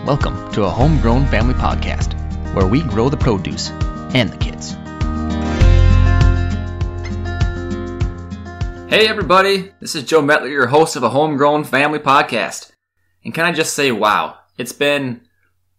Welcome to a Homegrown Family Podcast, where we grow the produce and the kids. Hey everybody, this is Joe Mettler, your host of a Homegrown Family Podcast. And can I just say, wow, it's been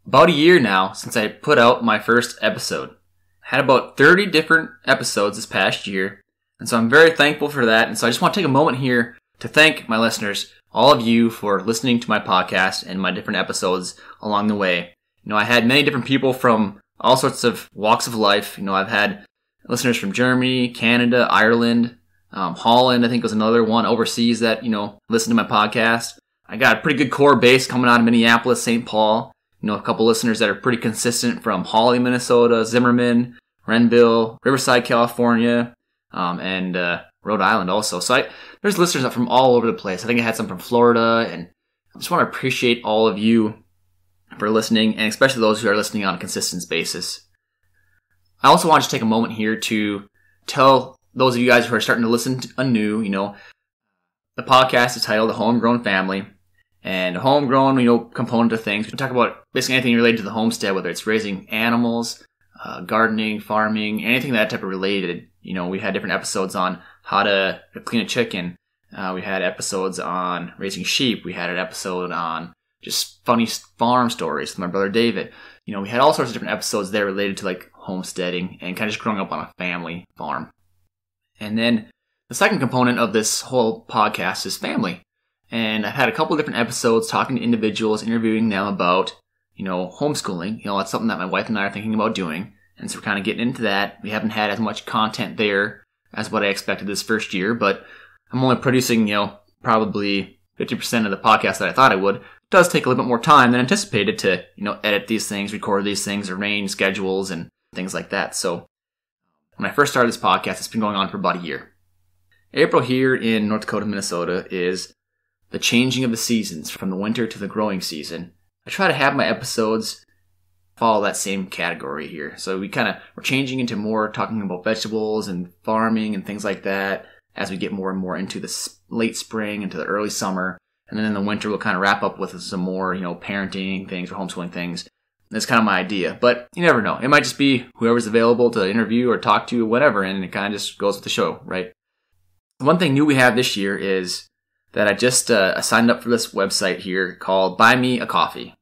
about a year now since I put out my first episode. I had about 30 different episodes this past year, and so I'm very thankful for that. And so I just want to take a moment here to thank my listeners, all of you, for listening to my podcast and my different episodes along the way. You know, I had many different people from all sorts of walks of life. You know, I've had listeners from Germany, Canada, Ireland, Holland, I think was another one overseas that, listened to my podcast. I got a pretty good core base coming out of Minneapolis, St. Paul. You know, a couple listeners that are pretty consistent from Hawley, Minnesota, Zimmerman, Renville, Riverside, California, and Rhode Island also. So there's listeners from all over the place. I think I had some from Florida, and I just want to appreciate all of you for listening, and especially those who are listening on a consistent basis. I also want to take a moment here to tell those of you guys who are starting to listen anew, the podcast is titled The Homegrown Family, and a homegrown, component of things. We talk about basically anything related to the homestead, whether it's raising animals, gardening, farming, anything that type of related. We had different episodes on how to clean a chicken. We had episodes on raising sheep. We had an episode on just funny farm stories with my brother David. We had all sorts of different episodes there related to like homesteading and kind of just growing up on a family farm. And then the second component of this whole podcast is family. And I've had a couple of different episodes talking to individuals, interviewing them about, homeschooling. That's something that my wife and I are thinking about doing. And so we're kind of getting into that. We haven't had as much content there as what I expected this first year, but I'm only producing, probably 50% of the podcast that I thought I would. It does take a little bit more time than anticipated to, edit these things, record these things, arrange schedules and things like that. So when I first started this podcast, it's been going on for about a year. April here in North Dakota, Minnesota is the changing of the seasons from the winter to the growing season. I try to have my episodes follow that same category here. So we're changing into more talking about vegetables and farming and things like that as we get more and more into the late spring, into the early summer. And then in the winter, we'll kind of wrap up with some more, parenting things or homeschooling things. That's kind of my idea. But you never know. It might just be whoever's available to interview or talk to, whatever, and it kind of just goes with the show, right? One thing new we have this year is that I just signed up for this website here called Buy Me a Coffee.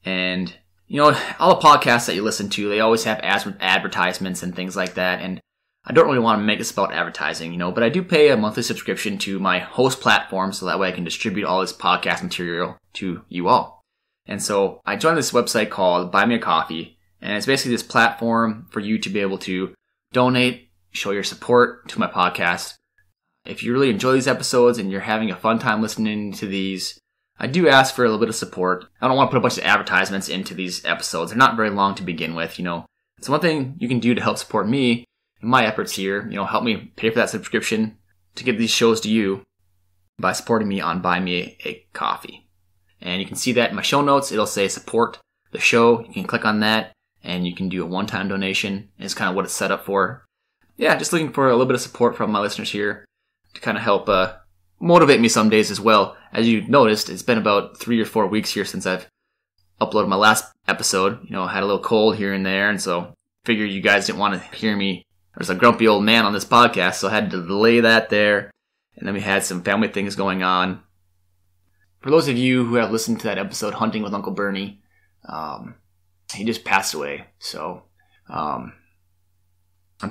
And all the podcasts that you listen to, they always have advertisements and things like that. And I don't really want to make this about advertising, but I do pay a monthly subscription to my host platform so that way I can distribute all this podcast material to you all. And so I joined this website called Buy Me a Coffee. And it's basically this platform for you to be able to donate, show your support to my podcast. If you really enjoy these episodes and you're having a fun time listening to these, I do ask for a little bit of support. I don't want to put a bunch of advertisements into these episodes. They're not very long to begin with, So one thing you can do to help support me in my efforts here, help me pay for that subscription to get these shows to you by supporting me on Buy Me a Coffee. And you can see that in my show notes. It'll say support the show. You can click on that and you can do a one-time donation. It's kind of what it's set up for. Yeah, just looking for a little bit of support from my listeners here to kind of help motivate me some days as well. As you noticed, it's been about 3 or 4 weeks here since I've uploaded my last episode. I had a little cold here and there, and so figured you guys didn't want to hear me as a grumpy old man on this podcast, so I had to delay that there. And then we had some family things going on. For those of you who have listened to that episode, Hunting with Uncle Bernie, he just passed away. So I'm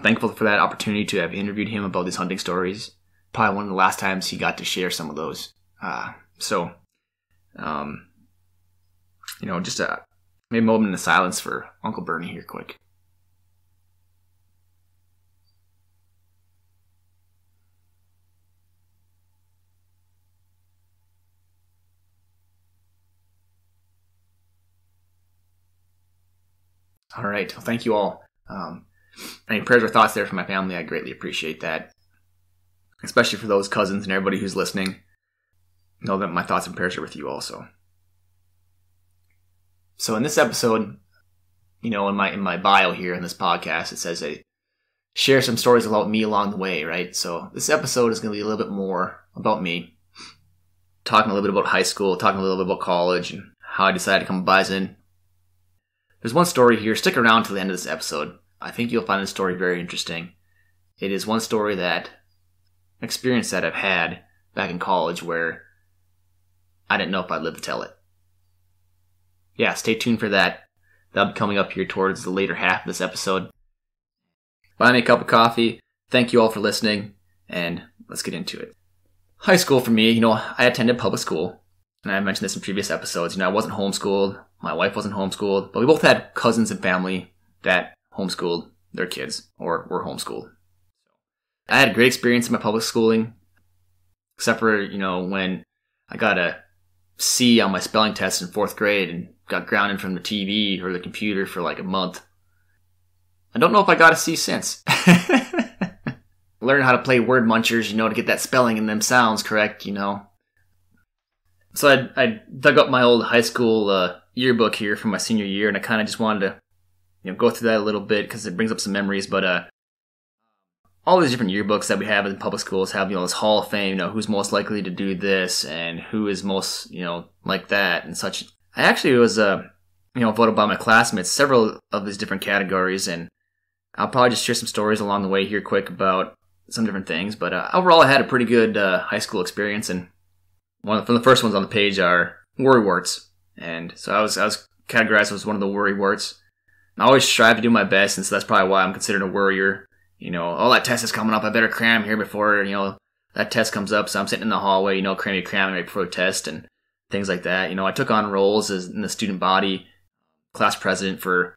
thankful for that opportunity to have interviewed him about these hunting stories. Probably one of the last times he got to share some of those. Just maybe a moment of silence for Uncle Bernie here quick. All right. Well, thank you all. Any prayers or thoughts there for my family, I greatly appreciate that. Especially for those cousins and everybody who's listening. Know that my thoughts and prayers are with you also. So in this episode, in my bio here in this podcast, it says I share some stories about me along the way, right? So this episode is going to be a little bit more about me. Talking a little bit about high school, talking a little bit about college, and how I decided to come BISON. There's one story here. Stick around till the end of this episode. I think you'll find this story very interesting. It is one story that experience that I've had back in college where I didn't know if I'd live to tell it. Yeah, stay tuned for that. That'll be coming up here towards the later half of this episode. Buy me a cup of coffee. Thank you all for listening, and let's get into it. High school for me, I attended public school, and I mentioned this in previous episodes. I wasn't homeschooled. My wife wasn't homeschooled, but we both had cousins and family that homeschooled their kids or were homeschooled. I had a great experience in my public schooling, except for, when I got a C on my spelling test in 4th grade and got grounded from the TV or the computer for like a month. I don't know if I got a C since. Learn how to play word munchers, to get that spelling and them sounds correct, So I dug up my old high school yearbook here from my senior year, and I kind of just wanted to, go through that a little bit because it brings up some memories. But all these different yearbooks that we have in public schools have, this Hall of Fame, who's most likely to do this and who is most, like that and such. I actually was, voted by my classmates, several of these different categories, and I'll probably just share some stories along the way here quick about some different things. But overall, I had a pretty good high school experience, and one from the first ones on the page are worrywarts. And so I was categorized as one of the worrywarts. I always strive to do my best, and so that's probably why I'm considered a worrier. That test is coming up. I better cram here before, that test comes up. So I'm sitting in the hallway, cramming right before a test and things like that. I took on roles as in the student body, class president for,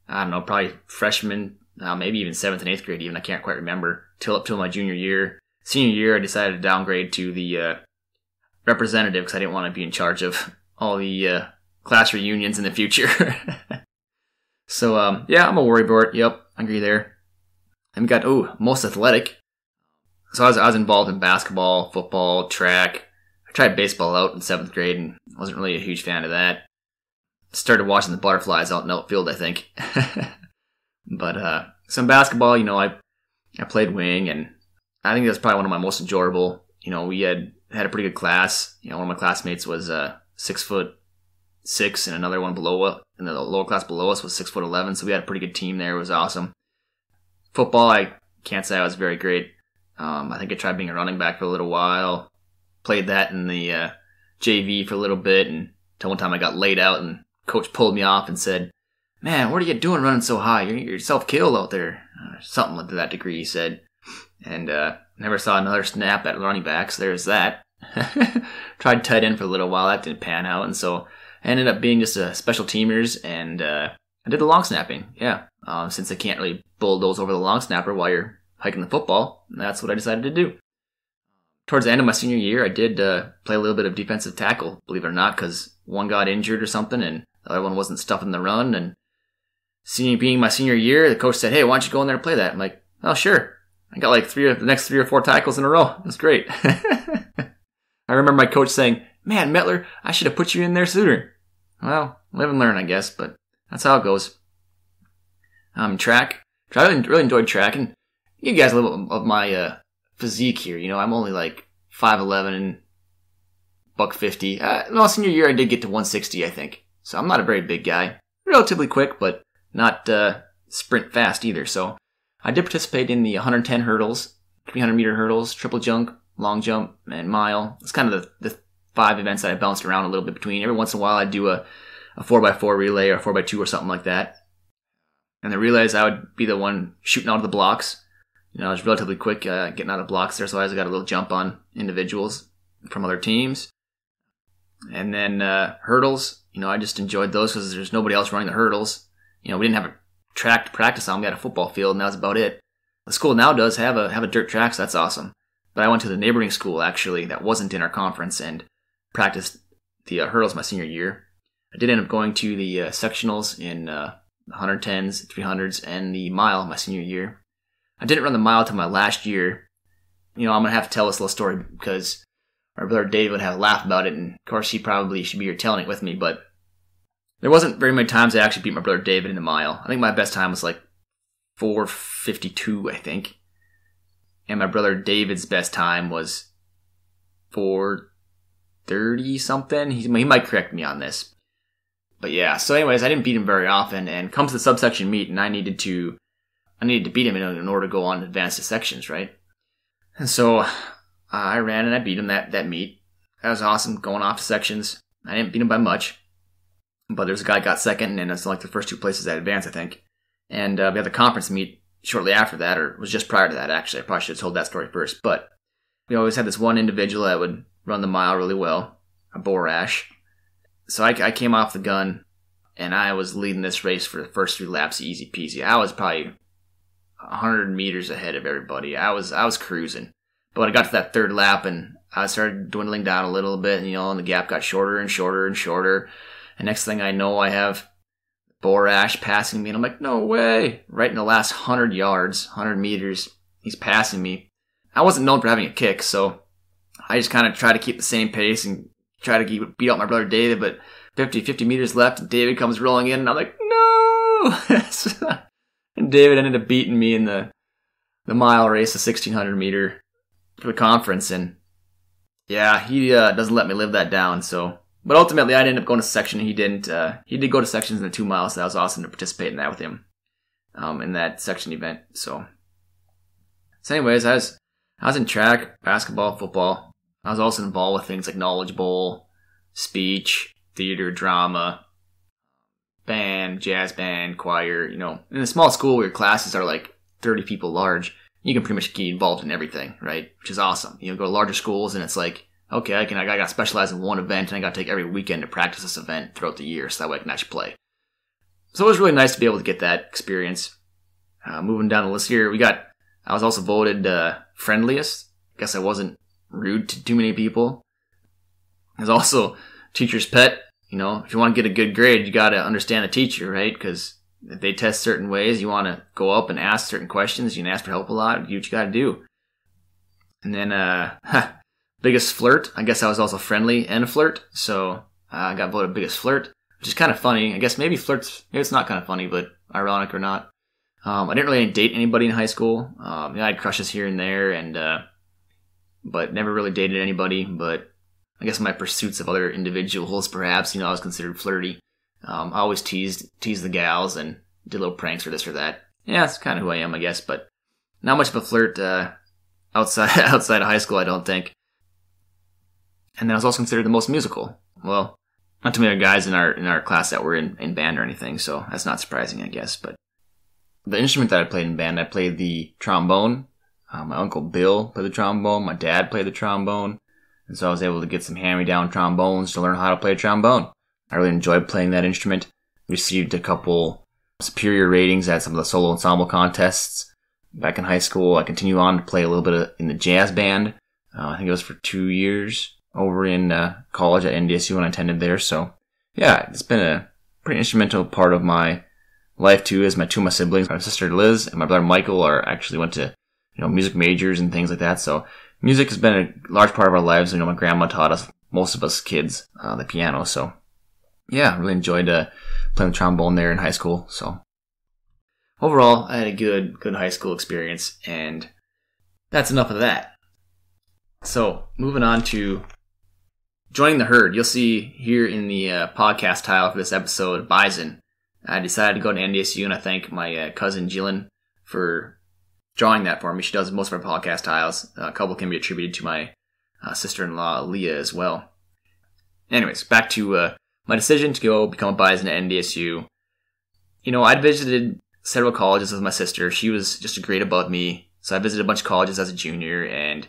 probably freshman, maybe even 7th and 8th grade even. I can't quite remember. Up till my junior year. Senior year, I decided to downgrade to the representative because I didn't want to be in charge of all the class reunions in the future. So, I'm a worrywart. Yep, I agree there. And we got, most athletic. So I was involved in basketball, football, track. I tried baseball out in 7th grade and wasn't really a huge fan of that. Started watching the butterflies out in outfield, I think. But some basketball, I played wing, and I think that's probably one of my most enjoyable. We had a pretty good class. One of my classmates was 6'6", and another one in the lower class below us was 6'11", so we had a pretty good team there. It was awesome. Football, I can't say I was very great. I think I tried being a running back for a little while. Played that in the JV for a little bit, and until one time I got laid out, and coach pulled me off and said, "Man, what are you doing running so high? You're self-killed out there." Something to that degree, he said. And never saw another snap at running back, so there's that. Tried tight end for a little while. That didn't pan out, and so I ended up being just a special teamers, and I did the long snapping. Yeah, since I can't really bulldoze over the long snapper while you're hiking the football, that's what I decided to do. Towards the end of my senior year, I did play a little bit of defensive tackle, believe it or not, because one got injured or something, and the other one wasn't stuffing the run. And being my senior year, the coach said, "Hey, why don't you go in there and play that?" I'm like, "Oh, sure." I got like the next 3 or 4 tackles in a row. It was great. I remember my coach saying, "Man, Mettler, I should have put you in there sooner." Well, live and learn, I guess, but that's how it goes. Track. I really enjoyed track, and you guys a little of my physique here. I'm only like 5'11" and $150. No, senior year I did get to 160, I think. So I'm not a very big guy. Relatively quick, but not sprint fast either. So I did participate in the 110 hurdles, 300-meter hurdles, triple jump, long jump, and mile. It's kind of the 5 events that I bounced around a little bit between. Every once in a while I'd do a 4x4 relay or a 4x2 or something like that. And the relays, I would be the one shooting out of the blocks. I was relatively quick getting out of blocks there, so I always got a little jump on individuals from other teams. And then hurdles, I just enjoyed those because there's nobody else running the hurdles. We didn't have a track to practice on. We had a football field, and that was about it. The school now does have a dirt track, so that's awesome. But I went to the neighboring school, actually, that wasn't in our conference, and practiced the hurdles my senior year. I did end up going to the sectionals in 110s, 300s, and the mile my senior year. I didn't run the mile till my last year. I'm going to have to tell this little story because my brother Dave would have a laugh about it, and of course he probably should be here telling it with me, but there wasn't very many times I actually beat my brother David in the mile. I think my best time was like 4:52, I think. And my brother David's best time was 4:30 something. He might correct me on this. But yeah, so anyways, I didn't beat him very often, and comes to the subsection meet, and I needed to beat him in order to go on to advance to sections, right? And so I ran and I beat him that meet. That was awesome, going off to sections. I didn't beat him by much, but there's a guy got second, and it's like the first two places that advanced, I think. And we had the conference meet shortly after that, or it was just prior to that, actually. I probably should have told that story first. But we always had this one individual that would run the mile really well, a Borash. So I came off the gun, and I was leading this race for the first 3 laps easy peasy. I was probably 100 meters ahead of everybody. I was cruising. But when I got to that 3rd lap, and I started dwindling down a little bit, and the gap got shorter and shorter and shorter. And next thing I know, I have Borash passing me, and I'm like, no way! Right in the last 100 yards, 100 meters, he's passing me. I wasn't known for having a kick, so I just kind of tried to keep the same pace and try to beat out my brother David, but 50 meters left, and David comes rolling in, and I'm like, no! And David ended up beating me in the mile race, the 1600 meter for the conference, and yeah, he doesn't let me live that down, so. But ultimately, I ended up going to section, and he didn't. He did go to sections in the 2 miles, so that was awesome to participate in that with him, in that section event, so. So anyways, I was in track, basketball, football. I was also involved with things like Knowledge Bowl, speech, theater, drama, band, jazz band, choir. In a small school where your classes are like 30 people large, you can pretty much get involved in everything, right? Which is awesome. Go to larger schools, and it's like, okay, I got to specialize in one event, and I got to take every weekend to practice this event throughout the year, so that way I can actually play. So it was really nice to be able to get that experience. Moving down the list here, I was also voted friendliest. I guess I wasn't rude to too many people. I was also teacher's pet. If you want to get a good grade, you got to understand the teacher, right? Because if they test certain ways, you want to go up and ask certain questions. You can ask for help a lot. Do what you got to do. And then, biggest flirt. I guess I was also friendly and a flirt. So I got voted biggest flirt, which is kind of funny. I guess maybe it's not kind of funny, but ironic or not. I didn't really date anybody in high school. I had crushes here and there, but never really dated anybody. But I guess my pursuits of other individuals, perhaps, I was considered flirty. I always teased the gals and did little pranks or this or that. Yeah, that's kind of who I am, I guess. But not much of a flirt outside of high school, I don't think. And then I was also considered the most musical. Well, not too many guys in our class that were in band or anything, so that's not surprising, I guess. But the instrument that I played in band, I played the trombone. My uncle Bill played the trombone. My dad played the trombone. And so I was able to get some hand-me-down trombones to learn how to play a trombone. I really enjoyed playing that instrument. Received a couple superior ratings at some of the solo ensemble contests back in high school. I continued on to play a little bit in the jazz band. I think it was for 2 years over in college at NDSU when I attended there. So yeah, it's been a pretty instrumental part of my life too, as my siblings, my sister Liz and my brother Michael actually went to music majors and things like that. So music has been a large part of our lives. My grandma taught us, most of us kids, the piano. So yeah, really enjoyed playing the trombone there in high school. So overall, I had a good high school experience, and that's enough of that. So moving on to joining the herd. You'll see here in the podcast title for this episode, BISON. I decided to go to NDSU, and I thank my cousin Jillian for drawing that for me. She does most of our podcast titles. A couple can be attributed to my sister-in-law, Leah, as well. Anyways, back to my decision to go become a BISON at NDSU. I'd visited several colleges with my sister. She was just a grade above me, so I visited a bunch of colleges as a junior, and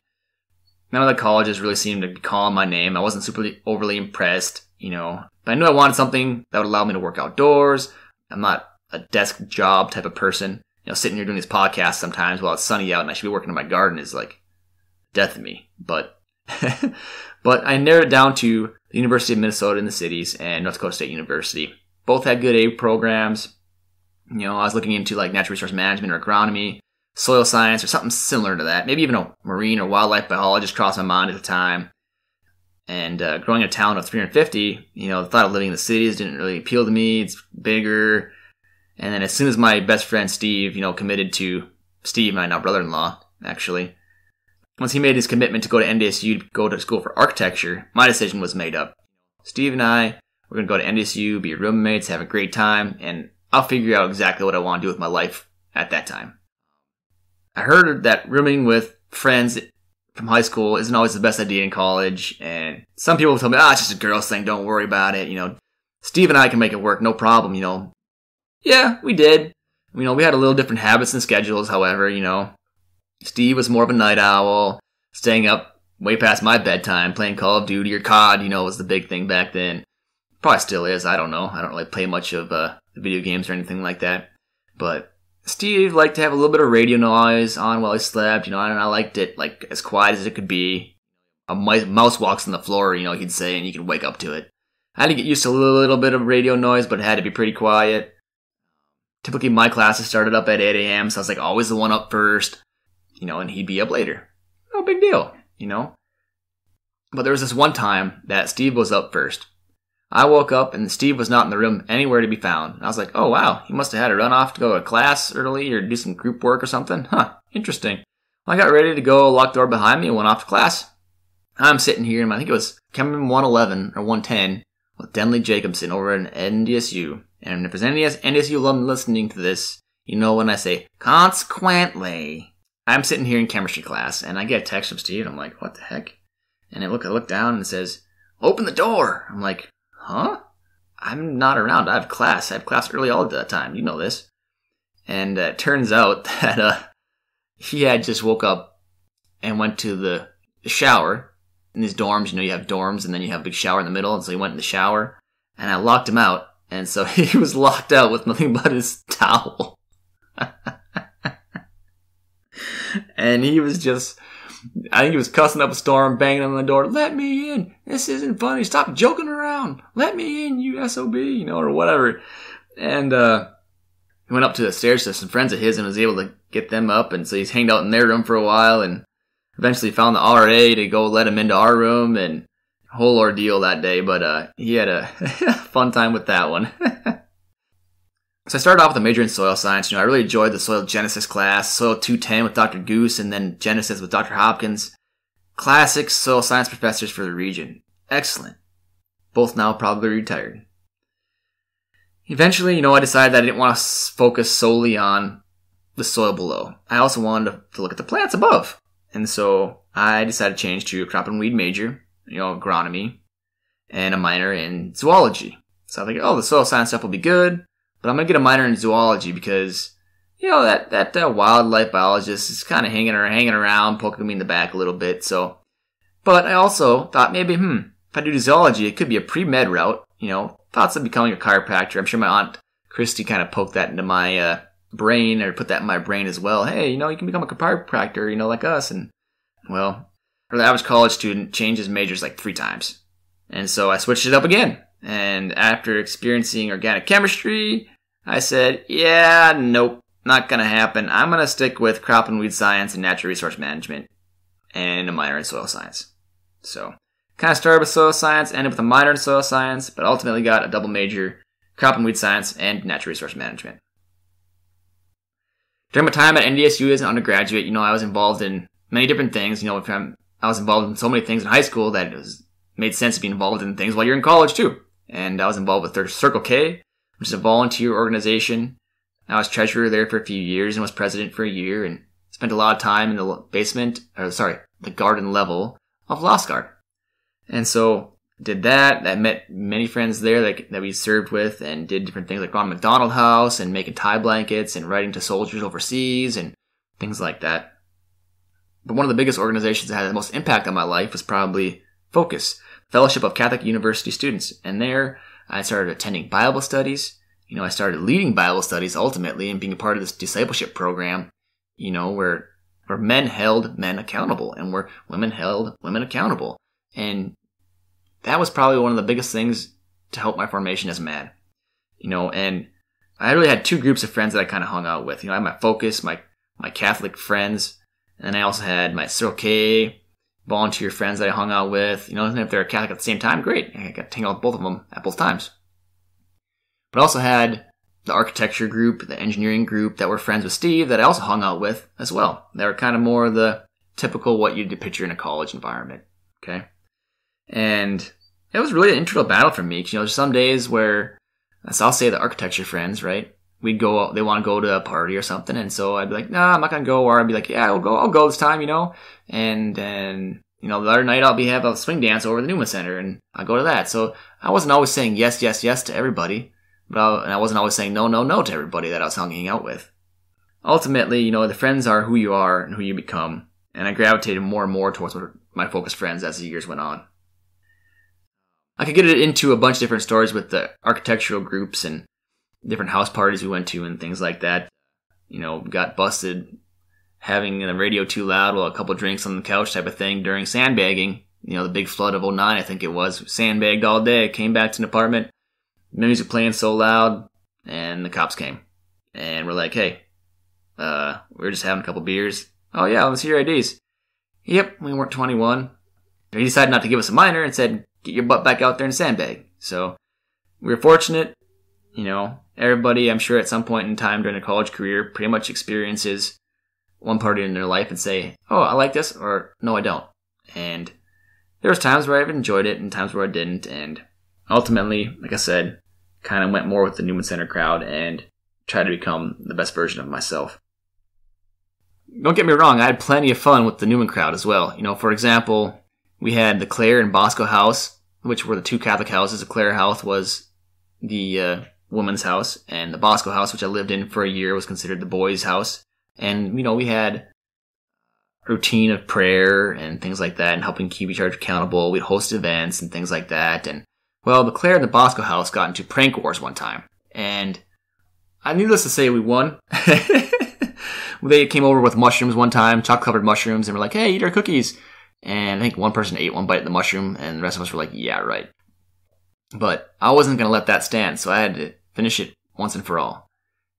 none of the colleges really seemed to be calling my name. I wasn't super overly impressed, but I knew I wanted something that would allow me to work outdoors. I'm not a desk job type of person. Sitting here doing these podcasts sometimes while it's sunny out and I should be working in my garden is like death to me. But I narrowed it down to the University of Minnesota in the cities and North Dakota State University. Both had good A programs. I was looking into like natural resource management or agronomy, soil science, or something similar to that. Maybe even a marine or wildlife biologist crossed my mind at the time. And growing in a town of 350, the thought of living in the cities didn't really appeal to me. It's bigger. And then as soon as my best friend Steve, committed to Steve, my now brother-in-law, actually, once he made his commitment to go to NDSU to go to school for architecture, my decision was made up. Steve and I We're going to go to NDSU, be roommates, have a great time, and I'll figure out exactly what I want to do with my life at that time. I heard that rooming with friends from high school isn't always the best idea in college, and some people tell me, it's just a girl's thing, don't worry about it, Steve and I can make it work, no problem, Yeah, we did. We had a little different habits and schedules, however, Steve was more of a night owl, staying up way past my bedtime, playing Call of Duty or COD, was the big thing back then. Probably still is, I don't know. I don't really play much of video games or anything like that. But Steve liked to have a little bit of radio noise on while he slept, and I liked it like as quiet as it could be. A mouse walks on the floor, he'd say, and you could wake up to it. I had to get used to a little bit of radio noise, but it had to be pretty quiet. Typically my classes started up at 8 a.m., so I was like always the one up first, and he'd be up later. No big deal, But there was this one time that Steve was up first. I woke up and Steve was not in the room anywhere to be found. I was like, oh wow, he must have had to run off to go to class early or do some group work or something. Interesting. Well, I got ready to go, locked the door behind me, and went off to class. I'm sitting here, and I think it was coming 111 or 110 with Denley Jacobson over at NDSU. And if there's any NDSU alum listening to this, when I say, consequently, I'm sitting here in chemistry class, and I get a text from Steve, and I'm like, what the heck? And I look down, and it says, open the door. I'm like, huh? I'm not around. I have class. I have class early all the time. You know this. And it turns out that he had just woke up and went to the shower in these dorms. You have dorms, and then you have a big shower in the middle. And so he went in the shower, and I locked him out. And so he was locked out with nothing but his towel. And he was just, I think he was cussing up a storm, banging on the door. Let me in. This isn't funny. Stop joking around. Let me in, you SOB, or whatever. And he went up to the stairs to some friends of his and was able to get them up. And so he's hanged out in their room for a while and eventually found the RA to go let him into our room, and whole ordeal that day. But he had a fun time with that one. So I started off with a major in soil science. I really enjoyed the soil genesis class, soil 210 with Dr. Goose, and then genesis with Dr. Hopkins. Classic soil science professors for the region. Excellent. Both now probably retired. Eventually, I decided that I didn't want to focus solely on the soil below. I also wanted to look at the plants above. And so I decided to change to a crop and weed major, agronomy, and a minor in zoology. So I think, the soil science stuff will be good. But I'm going to get a minor in zoology because, that wildlife biologist is kind of hanging around, poking me in the back a little bit. So, but I also thought maybe, if I do zoology, it could be a pre-med route. Thoughts of becoming a chiropractor. I'm sure my aunt Christy kind of poked that into my brain, or put that in my brain as well. Hey, you can become a chiropractor, like us. And, well, for the average college student, changes majors like 3 times. And so I switched it up again. And after experiencing organic chemistry, I said, yeah, nope, not going to happen. I'm going to stick with crop and weed science and natural resource management and a minor in soil science. So, kind of started with soil science, ended with a minor in soil science, but ultimately got a double major, crop and weed science and natural resource management. During my time at NDSU as an undergraduate, I was involved in many different things. I was involved in so many things in high school that it made sense to be involved in things while you're in college too. And I was involved with Circle K, which is a volunteer organization. I was treasurer there for a few years and was president for a year, and spent a lot of time in the garden level of Lost Guard. And so did that. I met many friends there that we served with, and did different things like going to McDonald House and making tie blankets and writing to soldiers overseas and things like that. But one of the biggest organizations that had the most impact on my life was probably Focus, Fellowship of Catholic University Students. And there I started attending Bible studies. I started leading Bible studies ultimately and being a part of this discipleship program, where men held men accountable and where women held women accountable. And that was probably one of the biggest things to help my formation as a man. And I really had 2 groups of friends that I kind of hung out with. I had my Focus, my Catholic friends, and then I also had my Circle K volunteer friends that I hung out with. And if they're Catholic at the same time, great. I got to hang out with both of them at both times. But I also had the architecture group, the engineering group that were friends with Steve that I also hung out with as well. They were kind of more the typical what you'd picture in a college environment. Okay. And it was really an internal battle for me. There's some days where, so I'll say the architecture friends, right? We'd go, they want to go to a party or something. And so I'd be like, nah, I'm not going to go. Or I'd be like, yeah, I'll go this time, And then, the other night I'll have a swing dance over the Newman Center and I'll go to that. So I wasn't always saying yes, yes, yes to everybody. And I wasn't always saying no, no, no to everybody that I was hanging out with. Ultimately, the friends are who you are and who you become. And I gravitated more and more towards my focused friends as the years went on. I could get into a bunch of different stories with the architectural groups and different house parties we went to and things like that. Got busted having the radio too loud while a couple drinks on the couch type of thing during sandbagging. The big flood of '09, I think it was. Sandbagged all day. Came back to an apartment. Music playing so loud. And the cops came. And we're like, hey, we're just having a couple beers. Oh yeah, let's see your IDs. Yep, we weren't 21. He decided not to give us a minor and said, get your butt back out there and sandbag. So we were fortunate. Everybody, I'm sure at some point in time during a college career, pretty much experiences one party in their life and say, oh, I like this, or no, I don't. And there was times where I've enjoyed it and times where I didn't. And ultimately, like I said, kind of went more with the Newman Center crowd and tried to become the best version of myself. Don't get me wrong, I had plenty of fun with the Newman crowd as well. For example, we had the Clare and Bosco house, which were the two Catholic houses. The Clare house was the woman's house, and the Bosco house, which I lived in for a year, was considered the boys' house. And, we had a routine of prayer and things like that and helping keep each other accountable. We'd host events and things like that. And, well, the Clare and the Bosco house got into prank wars one time. And needless to say, we won. They came over with mushrooms one time, chocolate-covered mushrooms, and were like, hey, eat our cookies. And I think one person ate one bite of the mushroom, and the rest of us were like, yeah, right. But I wasn't going to let that stand, so I had to finish it once and for all.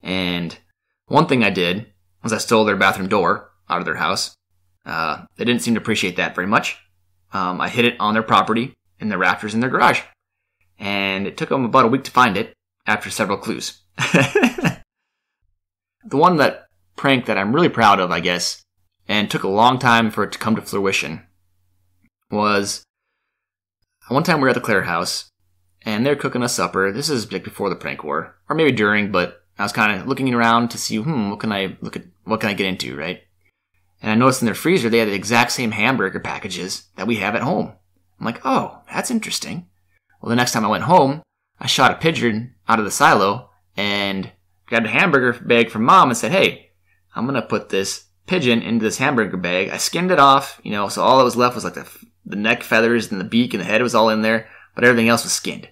And one thing I did was I stole their bathroom door out of their house. They didn't seem to appreciate that very much. I hid it on their property, in the rafters in their garage. And it took them about a week to find it, after several clues. The prank that I'm really proud of, I guess, and took a long time for it to come to fruition, was one time we were at the Clare house, and they're cooking us supper. This is before the prank war, or maybe during, but I was kind of looking around to see, what can I get into, right? And I noticed in their freezer, they had the exact same hamburger packages that we have at home. I'm like, oh, that's interesting. Well, the next time I went home, I shot a pigeon out of the silo and grabbed a hamburger bag from Mom and said, hey, I'm going to put this pigeon into this hamburger bag. I skinned it off, so all that was left was like the neck feathers and the beak and the head was all in there, but everything else was skinned.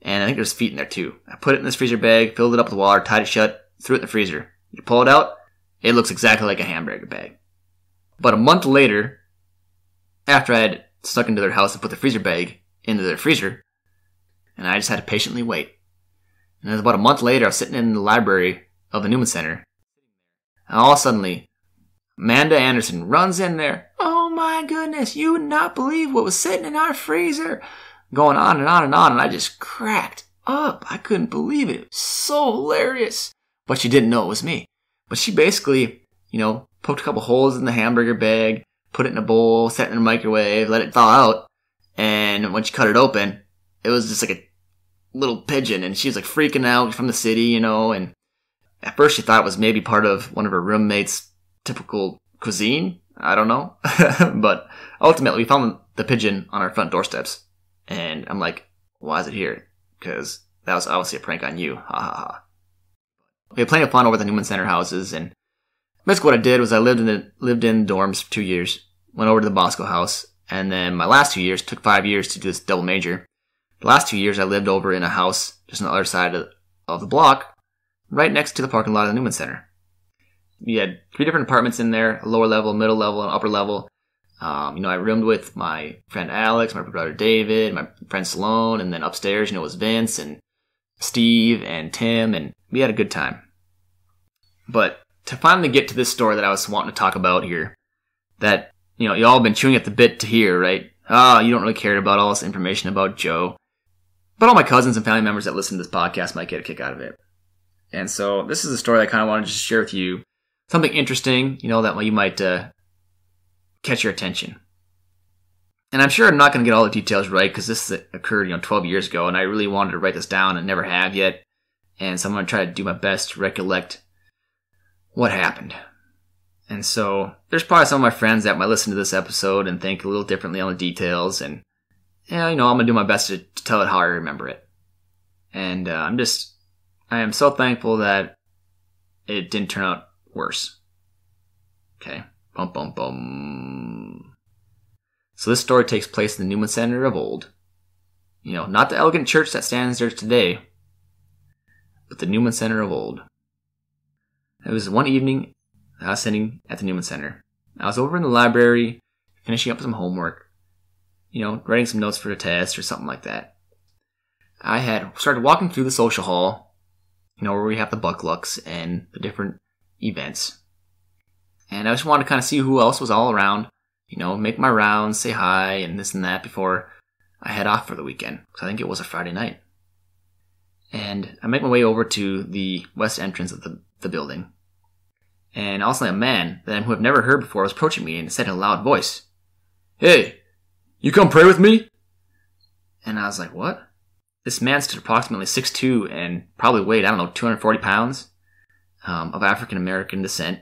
And I think there's feet in there too. I put it in this freezer bag, filled it up with water, tied it shut, threw it in the freezer. You pull it out, it looks exactly like a hamburger bag. But a month later, after I had snuck into their house and put the freezer bag into their freezer, and I just had to patiently wait. And then about a month later, I was sitting in the library of the Newman Center, and all suddenly, Amanda Anderson runs in there. Oh my goodness, you would not believe what was sitting in our freezer. Going on and on and on, and I just cracked up. I couldn't believe it. It was so hilarious. But she didn't know it was me. But she basically, poked a couple holes in the hamburger bag, put it in a bowl, set it in the microwave, let it thaw out, and when she cut it open, it was just like a little pigeon, and she was like freaking out from the city, and at first she thought it was maybe part of one of her roommates' typical cuisine. I don't know. But ultimately, we found the pigeon on our front doorsteps. And I'm like, why is it here? Because that was obviously a prank on you. Ha ha ha. We had plenty of fun over the Newman Center houses. And basically what I did was I lived in dorms for 2 years. Went over to the Bosco house. And then my last 2 years, took 5 years to do this double major. The last 2 years I lived over in a house just on the other side of the block, right next to the parking lot of the Newman Center. We had 3 different apartments in there, a lower level, middle level, and upper level. I roomed with my friend Alex, my brother David, my friend Sloan, and then upstairs, was Vince and Steve and Tim, and we had a good time. But to finally get to this story that I was wanting to talk about here, that, you all have been chewing at the bit to hear, right? You don't really care about all this information about Joe. But all my cousins and family members that listen to this podcast might get a kick out of it. And so this is a story I kind of wanted to share with you. Something interesting, that you might catch your attention. And I'm sure I'm not going to get all the details right because this occurred, 12 years ago, and I really wanted to write this down and never have yet. And so I'm going to try to do my best to recollect what happened. And so there's probably some of my friends that might listen to this episode and think a little differently on the details. And, I'm going to do my best to tell it how I remember it. And I am so thankful that it didn't turn out worse. Okay. Bum, bum, bum. So this story takes place in the Newman Center of old. Not the elegant church that stands there today, but the Newman Center of old. It was one evening I was sitting at the Newman Center. I was over in the library, finishing up some homework, writing some notes for a test or something like that. I had started walking through the social hall, where we have the bucklucks and the different events. And I just wanted to kind of see who else was all around, make my rounds, say hi, and this and that before I head off for the weekend. Because I think it was a Friday night. And I make my way over to the west entrance of the building. And all of a sudden a man that I have never heard before was approaching me and said in a loud voice, "Hey, you come pray with me?" And I was like, what? This man stood approximately 6'2" and probably weighed, 240 pounds, of African American descent,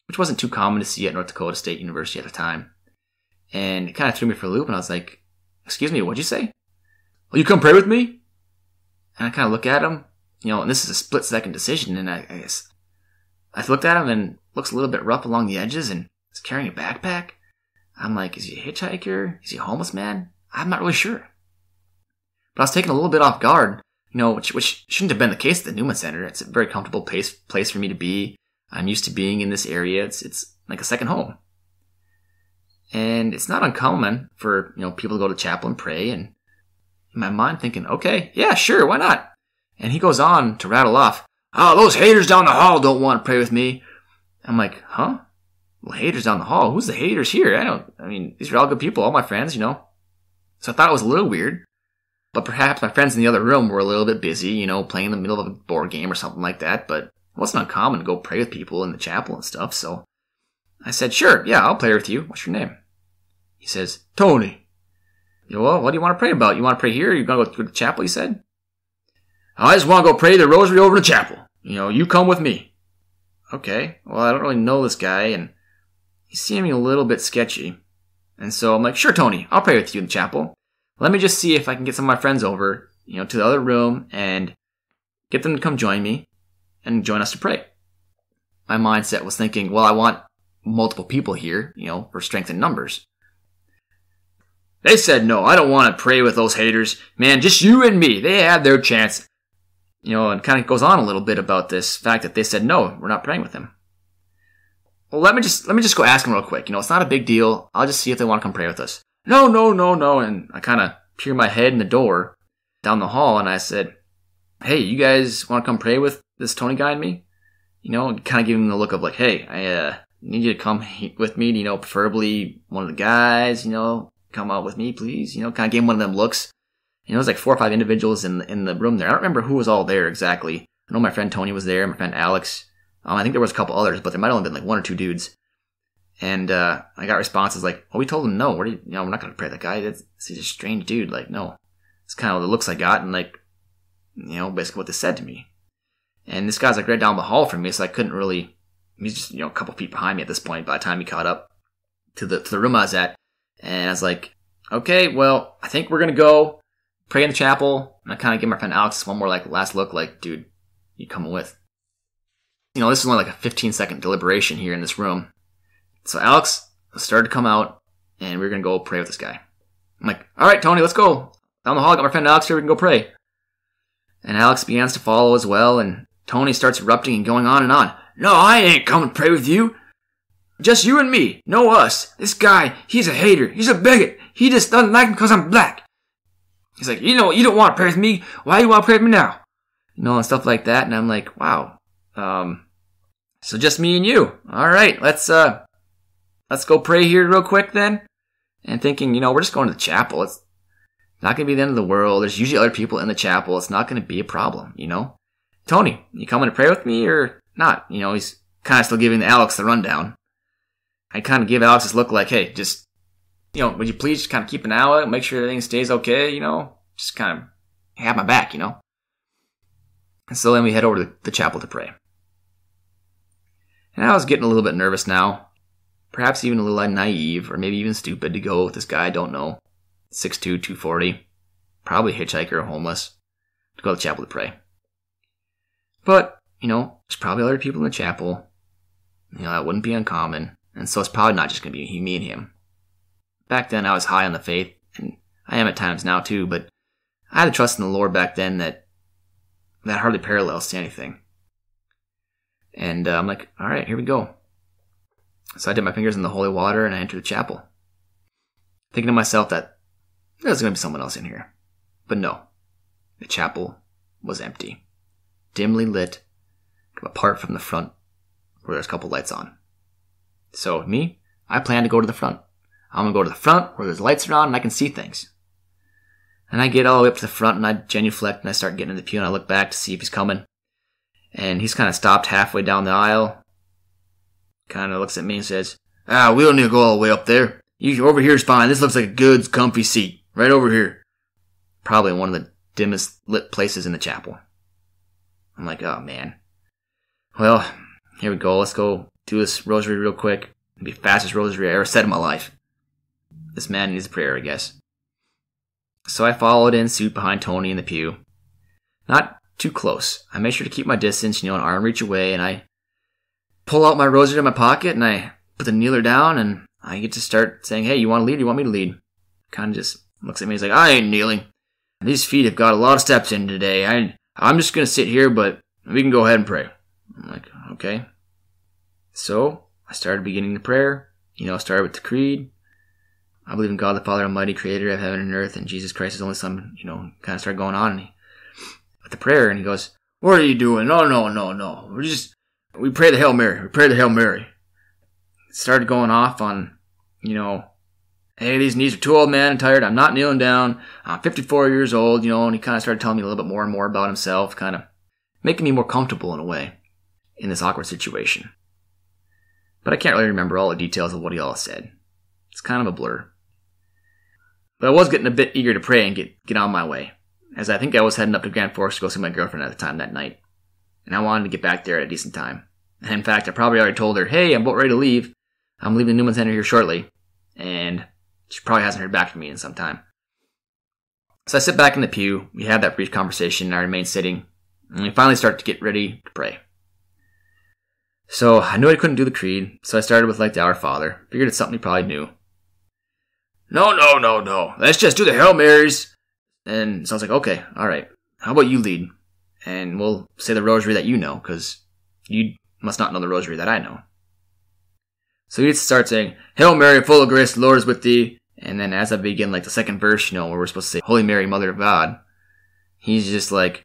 which wasn't too common to see at North Dakota State University at the time. And it kind of threw me for a loop, and I was like, "Excuse me, what'd you say?" "Will you come pray with me?" And I kind of look at him, and this is a split-second decision, and I looked at him, and looks a little bit rough along the edges, and he's carrying a backpack. I'm like, is he a hitchhiker? Is he a homeless man? I'm not really sure. But I was taken a little bit off guard, which shouldn't have been the case at the Newman Center. It's a very comfortable place for me to be. I'm used to being in this area. It's like a second home. And it's not uncommon for, people to go to chapel and pray. And in my mind thinking, okay, yeah, sure, why not? And he goes on to rattle off, "Oh, those haters down the hall don't want to pray with me." I'm like, huh? Well, haters down the hall? Who's the haters here? These are all good people, all my friends, So I thought it was a little weird. But perhaps my friends in the other room were a little bit busy, playing in the middle of a board game or something like that. But it wasn't uncommon to go pray with people in the chapel and stuff. So I said, "Sure, yeah, I'll pray with you. What's your name?" He says, "Tony." Well, what do you want to pray about? You want to pray here? Or you going to go to the chapel, he said? "I just want to go pray the rosary over in the chapel. You come with me." Okay, well, I don't really know this guy, and he's seeming a little bit sketchy. And so I'm like, "Sure, Tony, I'll pray with you in the chapel. Let me just see if I can get some of my friends over, to the other room and get them to come join me and join us to pray." My mindset was thinking, well, I want multiple people here, for strength in numbers. They said, "No, I don't want to pray with those haters. Man, just you and me. They had their chance." And kind of goes on a little bit about this fact that they said, "No, we're not praying with him." Well, let me just go ask them real quick. It's not a big deal. I'll just see if they want to come pray with us. No. And I kind of peer my head in the door down the hall, and I said, "Hey, you guys want to come pray with this Tony guy and me?" Kind of giving them the look of like, "Hey, I need you to come with me, preferably one of the guys, come out with me, please." Kind of gave him one of them looks. It was like 4 or 5 individuals in the room there. I don't remember who was all there exactly. I know my friend Tony was there, my friend Alex. I think there was a couple others, but there might have only been like 1 or 2 dudes. And I got responses like, "Well, we told him no. We're not going to pray that guy. He's a strange dude. Like, no." It's kind of the looks I got, and like, basically what they said to me. And this guy's like right down the hall from me, so I couldn't really. He's just a couple feet behind me at this point. By the time he caught up to the room I was at, and I was like, "Okay, well, I think we're gonna go pray in the chapel." And I kind of give my friend Alex one more like last look, like, "Dude, you coming with?" This is only like a 15-second deliberation here in this room. So Alex started to come out, and we were going to go pray with this guy. I'm like, "All right, Tony, let's go. Down the hall, I got my friend Alex here, we can go pray." And Alex begins to follow as well, and Tony starts erupting and going on and on. "No, I ain't coming to pray with you. Just you and me. No us. This guy, he's a hater. He's a bigot. He just doesn't like me because I'm black." He's like, you don't want to pray with me. Why do you want to pray with me now?" And stuff like that. And I'm like, wow. So just me and you. All right, let's go pray here real quick then. And thinking, we're just going to the chapel. It's not going to be the end of the world. There's usually other people in the chapel. It's not going to be a problem, "Tony, you coming to pray with me or not?" He's kind of still giving Alex the rundown. I kind of give Alex this look like, "Hey, just would you please just kind of keep an eye out, make sure everything stays okay, just kind of have my back, And so then we head over to the chapel to pray. And I was getting a little bit nervous now, perhaps even a little naive, or maybe even stupid to go with this guy I don't know, 6'2", 240, probably a hitchhiker or homeless, to go to the chapel to pray. But, there's probably other people in the chapel, that wouldn't be uncommon, and so it's probably not just going to be me and him. Back then I was high on the faith, and I am at times now too, but I had to trust in the Lord back then that hardly parallels to anything. And I'm like, all right, here we go. So I dip my fingers in the holy water and I enter the chapel, thinking to myself that there's going to be someone else in here. But no, the chapel was empty, dimly lit, apart from the front where there's a couple lights on. So me, I plan to go to the front. I'm going to go to the front where there's lights around and I can see things. And I get all the way up to the front and I genuflect and I start getting in the pew and I look back to see if he's coming. And he's kind of stopped halfway down the aisle, kind of looks at me and says, we don't need to go all the way up there. Over here is fine. This looks like a good, comfy seat. Right over here. Probably one of the dimmest lit places in the chapel. I'm like, oh man. Well, here we go. Let's go do this rosary real quick. It'll be the fastest rosary I ever said in my life. This man needs a prayer, I guess. So I followed in suit behind Tony in the pew. Not too close. I make sure to keep my distance, an arm reach away, and I pull out my rosary in my pocket, and I put the kneeler down, and I get to start saying, hey, you want to lead? You want me to lead? Kind of just looks at me. He's like, I ain't kneeling. These feet have got a lot of steps in today. I'm just going to sit here, but we can go ahead and pray. I'm like, okay. So I started beginning the prayer. Started with the creed. I believe in God the Father Almighty, creator of heaven and earth, and Jesus Christ, his only son. Kind of started going on, and with the prayer, and he goes, what are you doing? No. We pray the Hail Mary. We pray the Hail Mary. Started going off on, hey, these knees are too old, man, and tired. I'm not kneeling down. I'm 54 years old, and he kind of started telling me a little bit more and more about himself, kind of making me more comfortable in a way in this awkward situation. But I can't really remember all the details of what he all said. It's kind of a blur. But I was getting a bit eager to pray and get on my way, as I think I was heading up to Grand Forks to go see my girlfriend at the time that night. And I wanted to get back there at a decent time. And in fact, I probably already told her, hey, I'm about ready to leave. I'm leaving Newman Center here shortly. And she probably hasn't heard back from me in some time. So I sit back in the pew. We had that brief conversation and I remain sitting. And we finally start to get ready to pray. So I knew I couldn't do the creed. So I started with the Our Father. Figured it's something you probably knew. No. Let's just do the Hail Marys. And so I was like, okay, all right. How about you lead? And we'll say the rosary that you know, because you must not know the rosary that I know. So he starts saying, Hail Mary, full of grace, the Lord is with thee. And then as I begin, the second verse, where we're supposed to say, Holy Mary, Mother of God, he's just like,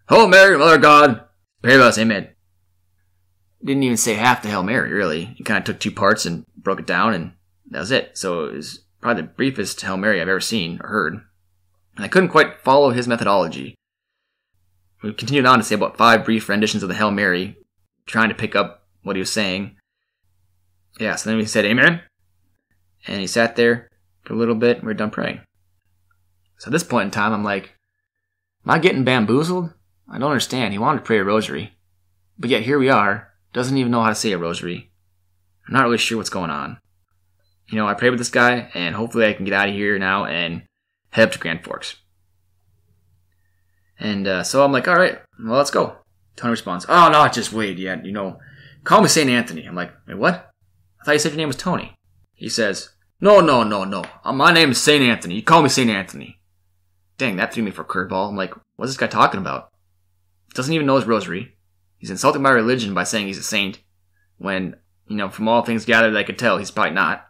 Holy Mary, Mother of God, pray for us, amen. Didn't even say half the Hail Mary, really. He kind of took two parts and broke it down, and that was it. So it was probably the briefest Hail Mary I've ever seen or heard. And I couldn't quite follow his methodology. We continued on to say about 5 brief renditions of the Hail Mary, trying to pick up what he was saying. Yeah, so then we said, Amen. And he sat there for a little bit, and we were done praying. So at this point in time, I'm like, am I getting bamboozled? I don't understand. He wanted to pray a rosary. But yet here we are, doesn't even know how to say a rosary. I'm not really sure what's going on. I prayed with this guy, and hopefully I can get out of here now and head up to Grand Forks. And so I'm like, all right, well, let's go. Tony responds, oh, no, just wait yet. Call me St. Anthony. I'm like, wait, what? I thought you said your name was Tony. He says, no. My name is St. Anthony. You call me St. Anthony. Dang, that threw me for a curveball. I'm like, what's this guy talking about? Doesn't even know his rosary. He's insulting my religion by saying he's a saint. When, from all things gathered, I could tell he's probably not.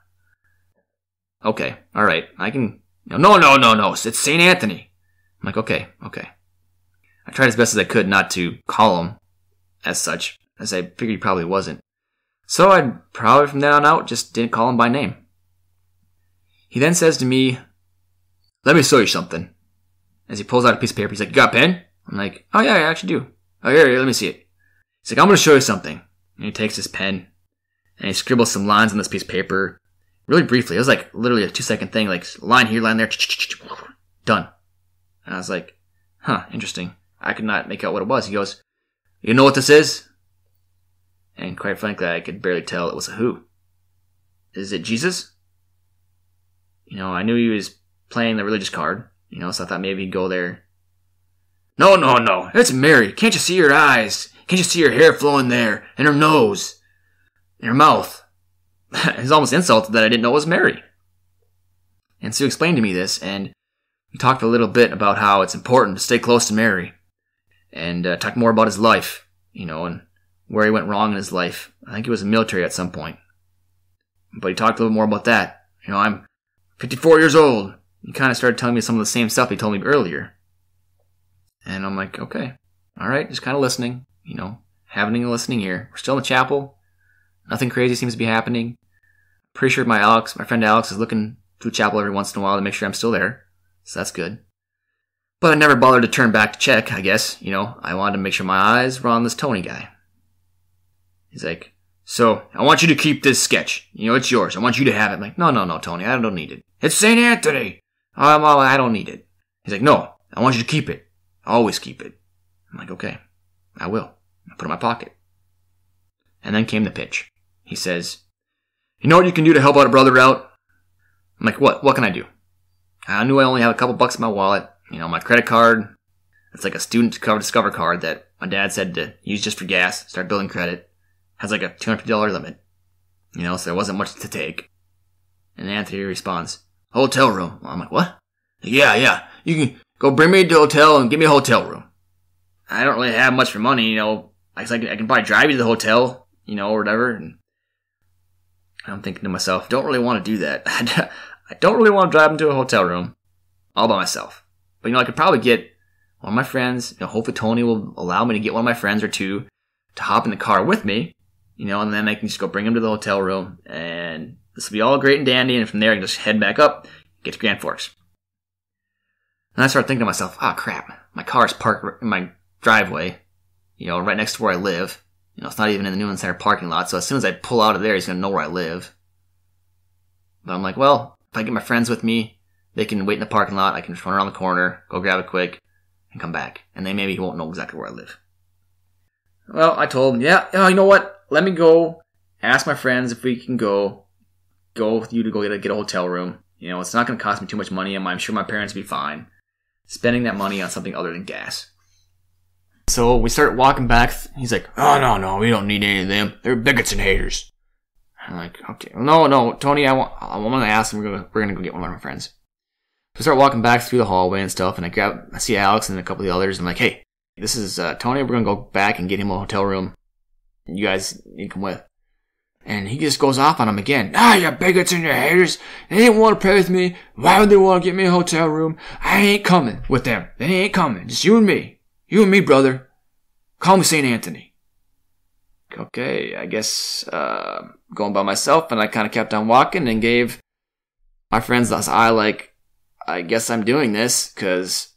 Okay, all right. I can... No. It's St. Anthony. I'm like, okay. I tried as best as I could not to call him as such, as I figured he probably wasn't. So I probably from then on out just didn't call him by name. He then says to me, let me show you something. As he pulls out a piece of paper, he's like, you got a pen? I'm like, oh yeah, I actually do. Oh, here, let me see it. He's like, I'm going to show you something. And he takes his pen, and he scribbles some lines on this piece of paper, really briefly. It was like literally a 2-second thing, like line here, line there, done. And I was like, huh, interesting. I could not make out what it was. He goes, you know what this is? And quite frankly, I could barely tell it was a who. Is it Jesus? I knew he was playing the religious card, so I thought maybe he'd go there. No, it's Mary. Can't you see her eyes? Can't you see her hair flowing there? And her nose? And her mouth? He's almost insulted that I didn't know it was Mary. And Sue explained to me this, and we talked a little bit about how it's important to stay close to Mary. And talked more about his life, and where he went wrong in his life. I think he was in the military at some point. But he talked a little more about that. I'm 54 years old. He kind of started telling me some of the same stuff he told me earlier. And I'm like, okay, all right, just kind of listening, having a listening ear. We're still in the chapel. Nothing crazy seems to be happening. Pretty sure my friend Alex is looking through chapel every once in a while to make sure I'm still there. So that's good. But I never bothered to turn back to check, I guess. I wanted to make sure my eyes were on this Tony guy. He's like, so, I want you to keep this sketch. It's yours. I want you to have it. I'm like, no, Tony, I don't need it. It's St. Anthony. I don't need it. He's like, no, I want you to keep it. Always keep it. I'm like, okay, I will. I put it in my pocket. And then came the pitch. He says, you know what you can do to help out a brother out? I'm like, what? What can I do? I knew I only had a couple bucks in my wallet. My credit card. It's like a student Discover card that my dad said to use just for gas. Start building credit. Has like a $250 limit. So there wasn't much to take. And Anthony responds, hotel room. I'm like, what? Yeah. You can go bring me to the hotel and give me a hotel room. I don't really have much for money, I can probably drive you to the hotel, or whatever. And I'm thinking to myself, don't really want to do that. I don't really want to drive him to a hotel room all by myself. But, I could probably get one of my friends, hopefully Tony will allow me to get one of my friends or two to hop in the car with me, and then I can just go bring him to the hotel room, and this will be all great and dandy, and from there I can just head back up, get to Grand Forks. And I started thinking to myself, crap, my car is parked in my driveway, right next to where I live. It's not even in the Newman Center parking lot, so as soon as I pull out of there, he's going to know where I live. But I'm like, well, if I get my friends with me, they can wait in the parking lot, I can just run around the corner, go grab it quick, and come back. And then maybe he won't know exactly where I live. Well, I told him, yeah, you know what? Let me go ask my friends if we can go with you to go get a hotel room. It's not going to cost me too much money, and I'm sure my parents will be fine spending that money on something other than gas. So we start walking back. He's like, oh, no, we don't need any of them. They're bigots and haters. I'm like, okay. No, Tony, I want to ask them. We're going to go get one of my friends. So we start walking back through the hallway and stuff, and I see Alex and a couple of the others. I'm like, hey, this is Tony. We're going to go back and get him a hotel room. You guys need to come with. And he just goes off on him again. You bigots and your haters. They didn't want to play with me. Why would they want to get me a hotel room? I ain't coming with them. They ain't coming. Just you and me. You and me, brother. Call me St. Anthony. Okay, I guess going by myself, and I kind of kept on walking and gave my friends this eye like, I guess I'm doing this, because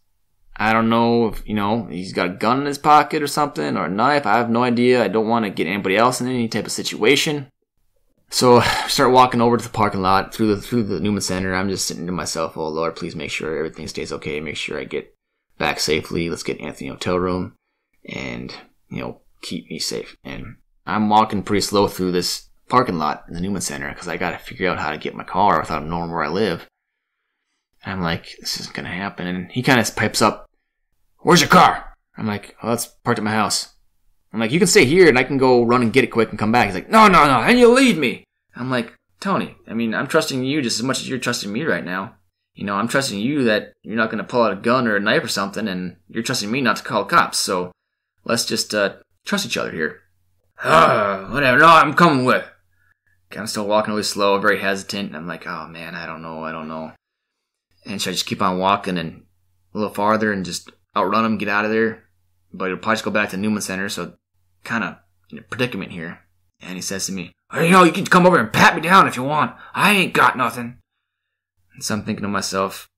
I don't know if, he's got a gun in his pocket or something, or a knife. I have no idea. I don't want to get anybody else in any type of situation. So I start walking over to the parking lot through the Newman Center. I'm just sitting to myself, oh Lord, please make sure everything stays okay. Make sure I get back safely. Let's get Anthony a hotel room and, keep me safe. And I'm walking pretty slow through this parking lot in the Newman Center because I got to figure out how to get my car without knowing where I live. And I'm like, this isn't going to happen. And he kind of pipes up, where's your car? I'm like, oh, it's parked at my house. I'm like, you can stay here and I can go run and get it quick and come back. He's like, no, and you leave me. I'm like, Tony, I'm trusting you just as much as you're trusting me right now. I'm trusting you that you're not going to pull out a gun or a knife or something, and you're trusting me not to call cops. So let's just trust each other here. Whatever. No, I'm coming with. Kind of still walking really slow, very hesitant. And I'm like, oh man, I don't know. And should I just keep on walking and a little farther and just outrun him, get out of there? But it'll probably just go back to Newman Center, so kind of in a predicament here. And he says to me, you can come over and pat me down if you want. I ain't got nothing. And so I'm thinking to myself,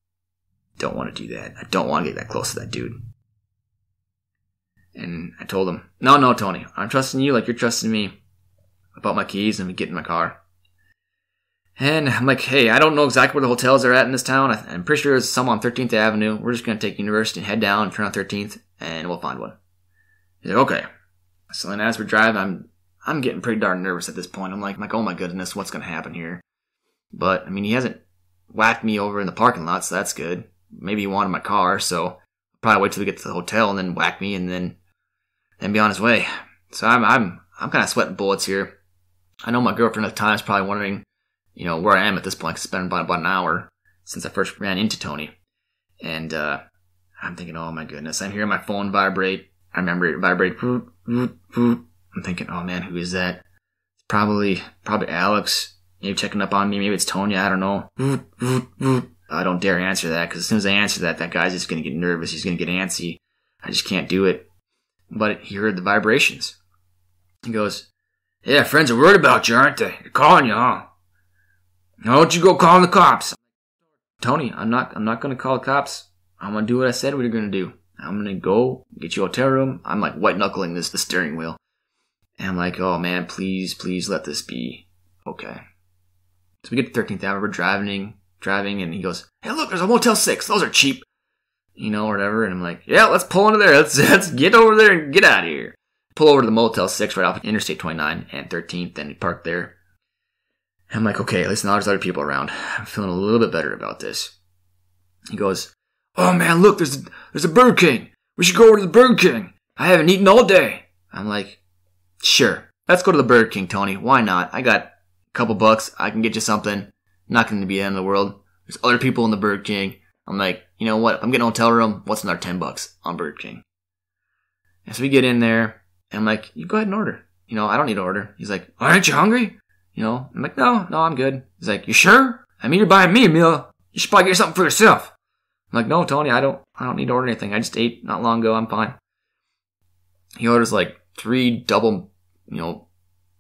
don't want to do that. I don't want to get that close to that dude. And I told him, no, Tony, I'm trusting you like you're trusting me about my keys and getting in my car. And I'm like, hey, I don't know exactly where the hotels are at in this town. I'm pretty sure there's some on 13th Avenue. We're just going to take University and head down and turn on 13th, and we'll find one. He's like, okay. So then as we're driving, I'm getting pretty darn nervous at this point. I'm like, oh my goodness, what's going to happen here? But, I mean, he hasn't whacked me over in the parking lot, so that's good. Maybe he wanted my car, so I'll probably wait till we get to the hotel and then whack me and then be on his way. So I'm kind of sweating bullets here. I know my girlfriend at the time is probably wondering, where I am at this point, because it's been about an hour since I first ran into Tony. And I'm thinking, oh my goodness, I'm hearing my phone vibrate. I remember it vibrate. I'm thinking, oh man, who is that? It's probably Alex, maybe checking up on me. Maybe it's Tony, I don't know. I don't dare answer that, because as soon as I answer that guy's just going to get nervous. He's going to get antsy. I just can't do it. But he heard the vibrations. He goes, yeah, friends are worried about you, aren't they? They're calling you, huh? Why don't you go call the cops? Tony, I'm not going to call the cops. I'm going to do what I said we were going to do. I'm going to go get you a hotel room. I'm like white knuckling the steering wheel. And I'm like, oh man, please let this be okay. So we get to 13th Avenue, we're driving, and he goes, hey look, there's a Motel 6. Those are cheap. Or whatever. And I'm like, yeah, let's pull into there. Let's get over there and get out of here. Pull over to the Motel 6 right off Interstate 29 and 13th, and we park there. And I'm like, okay, at least now there's other people around. I'm feeling a little bit better about this. He goes, oh man, look, there's a Burger King. We should go over to the Burger King. I haven't eaten all day. I'm like, sure. Let's go to the Burger King, Tony. Why not? I got a couple bucks. I can get you something. Not going to be the end of the world. There's other people in the Burger King. I'm like, you know what? If I'm getting a hotel room, what's another $10 on Burger King? And so we get in there, and I'm like, you go ahead and order. I don't need to order. He's like, aren't you hungry? I'm like, no, I'm good. He's like, you sure? I mean, you're buying me a meal. You should probably get something for yourself. I'm like, no, Tony, I don't need to order anything. I just ate not long ago. I'm fine. He orders like 3 double, I don't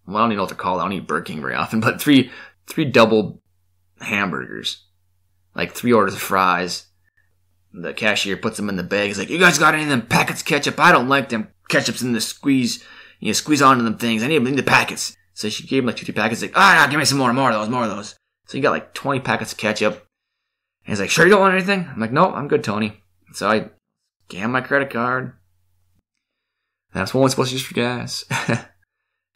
even know what they're called. I don't eat Burger King very often, but three double hamburgers, like 3 orders of fries. The cashier puts them in the bag. He's like, you guys got any of them packets of ketchup? I don't like them ketchups in the squeeze onto them things. I need the packets. So she gave him like 2-3 packets. Like, give me some more of those. So he got like 20 packets of ketchup. And he's like, sure you don't want anything? I'm like, no, I'm good, Tony. So I gave him my credit card. That's what I'm supposed to use for gas.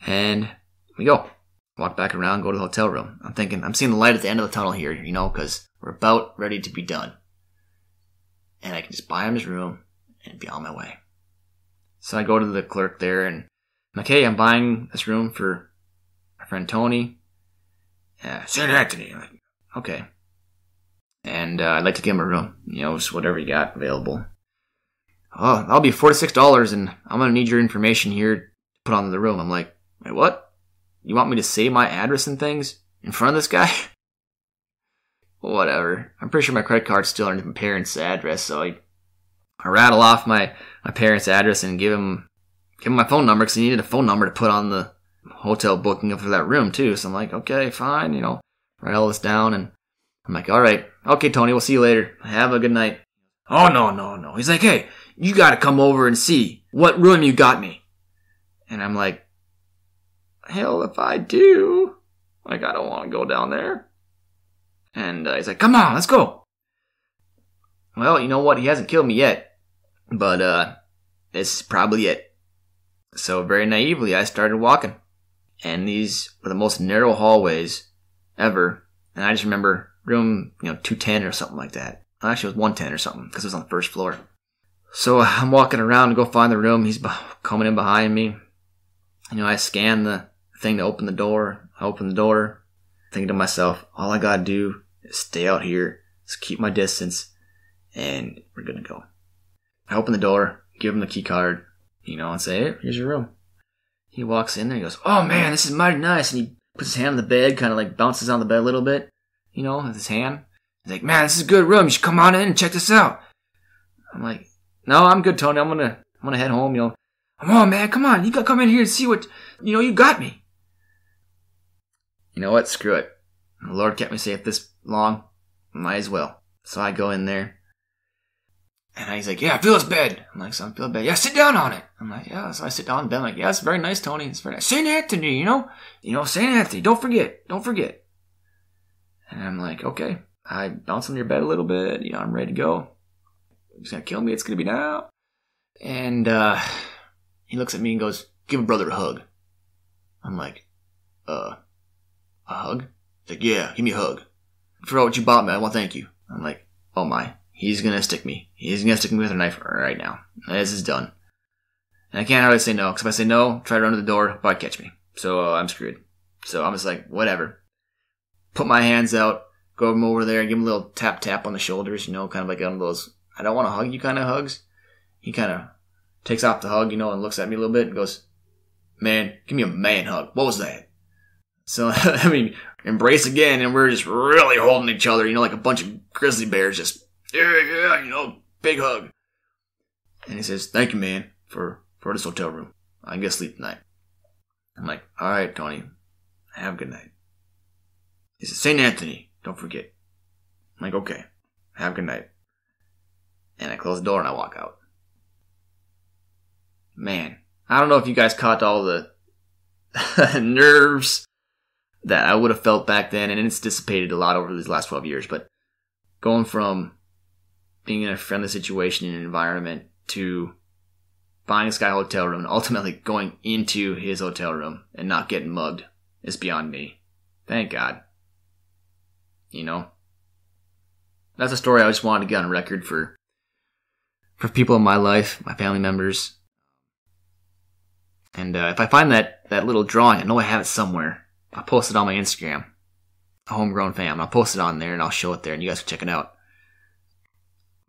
And we go. Walk back around, go to the hotel room. I'm thinking, I'm seeing the light at the end of the tunnel here, because we're about ready to be done. And I can just buy him his room and be on my way. So I go to the clerk there and I'm like, hey, I'm buying this room for my friend Tony. St. Anthony. I'm like, okay. And I'd like to give him a room. Just whatever you got available. Oh, that'll be $46 and I'm going to need your information here to put on the room. I'm like, wait, what? You want me to say my address and things in front of this guy? Whatever. I'm pretty sure my credit card's still under my parents' address, so I rattle off my parents' address and give him my phone number, because he needed a phone number to put on the hotel booking for that room too. So I'm like, okay, fine, write all this down, and I'm like, all right, okay, Tony, we'll see you later. Have a good night. Oh, no. He's like, hey, you got to come over and see what room you got me. And I'm like, hell if I do. I don't want to go down there. And he's like, come on, let's go. Well, you know what? He hasn't killed me yet. But this is probably it. So very naively, I started walking. And these were the most narrow hallways ever. And I just remember room, 210 or something like that. Actually, it was 110 or something, because it was on the first floor. So I'm walking around to go find the room. He's coming in behind me. I scan the thing to open the door. I open the door, thinking to myself, all I gotta do is stay out here, just keep my distance, and we're gonna go. I open the door, give him the key card, and say, hey, here's your room. He walks in there, he goes, oh man, this is mighty nice, and he puts his hand on the bed, kind of like bounces on the bed a little bit, with his hand. He's like, man, this is a good room, you should come on in and check this out. I'm like, no, I'm good, Tony, I'm gonna head home, Come on, man, come on, you gotta come in here and see what, you got me. You know what, screw it. The Lord kept me safe this long, might as well. So I go in there, and he's like, yeah, feel this bed. I'm like, so I feel the bed. Yeah, sit down on it. I'm like, yeah. So I sit down on the bed. I'm like, yeah, it's very nice, Tony. It's very nice. St. Anthony, St. Anthony. Don't forget. And I'm like, okay. I bounce on your bed a little bit. I'm ready to go. He's going to kill me. It's going to be now. And he looks at me and goes, give a brother a hug. I'm like, a hug? He's like, yeah, give me a hug. For what you bought me, I want to thank you. I'm like, oh my. He's going to stick me. He's going to stick me with a knife right now. This is done. And I can't hardly say no, because if I say no, try to run to the door, he'll probably catch me. So I'm screwed. So I'm just like, whatever. Put my hands out, go over there, give him a little tap on the shoulders, kind of like one of those, I don't want to hug you kind of hugs. He kind of takes off the hug, and looks at me a little bit and goes, man, give me a man hug. What was that? So, embrace again, and we're just really holding each other, like a bunch of grizzly bears, just, yeah, big hug. And he says, thank you, man, for this hotel room. I can get sleep tonight. I'm like, all right, Tony, have a good night. He says, St. Anthony, don't forget. I'm like, okay, have a good night. And I close the door and I walk out. Man, I don't know if you guys caught all the nerves that I would have felt back then, and it's dissipated a lot over these last 12 years, but going from being in a friendly situation and environment to buying this guy a hotel room and ultimately going into his hotel room and not getting mugged is beyond me. Thank God. That's a story I just wanted to get on record for people in my life, my family members. And if I find that little drawing, I know I have it somewhere. I'll post it on my Instagram, a Homegrown Fam. I'll post it on there and I'll show it there and you guys can check it out.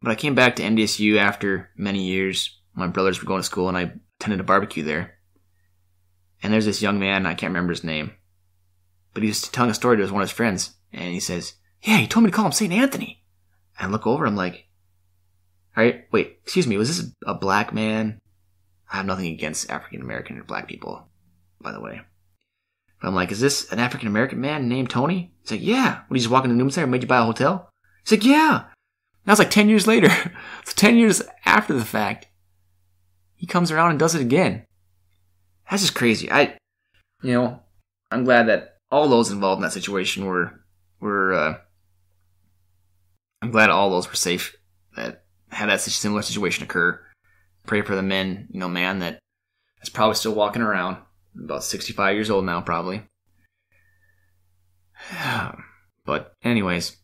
But I came back to NDSU after many years. My brothers were going to school and I attended a barbecue there. And there's this young man, I can't remember his name, but he was telling a story to one of his friends. And he says, yeah, he told me to call him St. Anthony. And I look over, I'm like, all right, wait, excuse me, was this a black man? I have nothing against African American or black people, by the way. But I'm like, is this an African American man named Tony? He's like, yeah. When he just walked into Newman Center and made you buy a hotel? He's like, yeah. That was like 10 years later. So 10 years after the fact, he comes around and does it again. That's just crazy. I'm glad that all those involved in that situation were I'm glad all those were safe that had that similar situation occur. Pray for the man that is probably still walking around, about 65 years old now, probably. But anyways,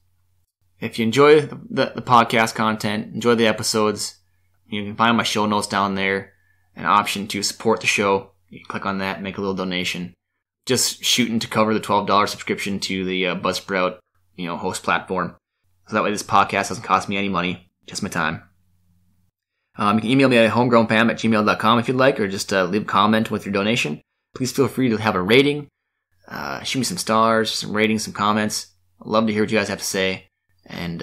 if you enjoy the podcast content, enjoy the episodes, you can find my show notes down there, an option to support the show. You can click on that, make a little donation. Just shooting to cover the $12 subscription to the Buzzsprout, host platform. So that way this podcast doesn't cost me any money, just my time. You can email me at homegrownfam@gmail.com if you'd like, or just leave a comment with your donation. Please feel free to have a rating. Shoot me some stars, some ratings, some comments. I'd love to hear what you guys have to say. And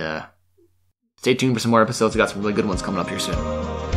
stay tuned for some more episodes. I got some really good ones coming up here soon.